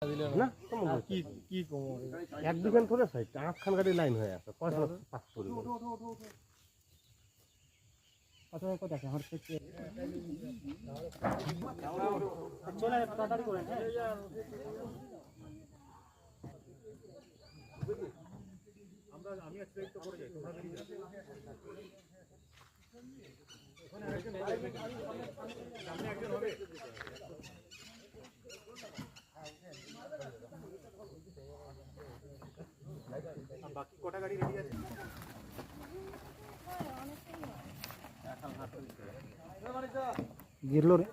না কি কি এক দুখান করে সাইড আটখান গাড়ি লাইন হয়ে আছে কয়টা পাস করবে কত কত আছে আমার থেকে চলে তাড়াতাড়ি করেন আমি একটা তো করে যাই তোমরা বেরিয়ে যাও ওখানে একজন সামনে একজন হবে বাকি কটা গাড়ি রেডি আছে গিরলো রে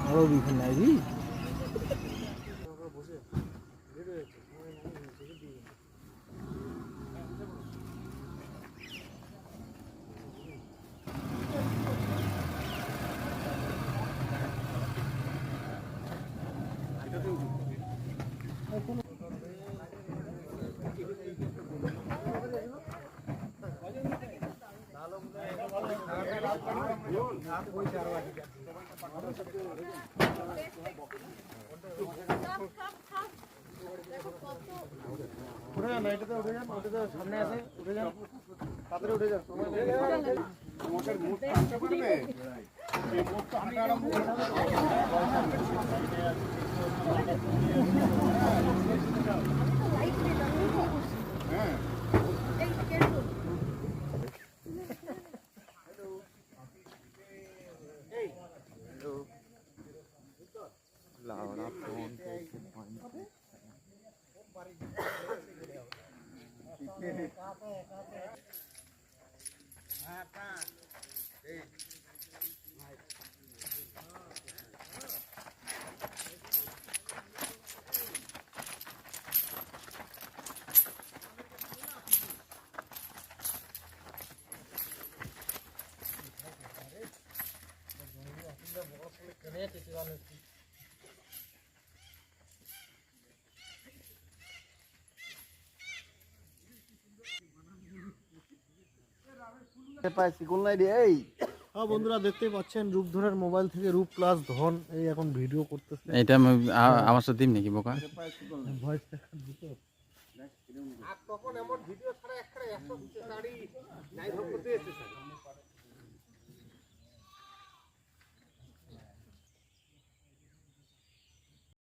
আরো বিখান নাই উঠে যান এটাতে উঠে যান ওটাতে সামনে আছে উঠে যান তাড়াতাড়ি উঠে যান মোটর মুখ কাটতে পারবে এই মোটটা হাঁটা আরম্ভ হ্যাঁ লাউড়া ফোন করতে বন্ধুরা দেখতেই পাচ্ছেন রূপধরের মোবাইল থেকে রূপ প্লাস ধন এই এখন ভিডিও করতেছে এটা আমার সাথে দিন নাকি বোকা ভয়েস রেকর্ড দিতে আর তখন এমন ভিডিও ছাড়া একটা 100 গাড়ি লাইভ করতে এসেছে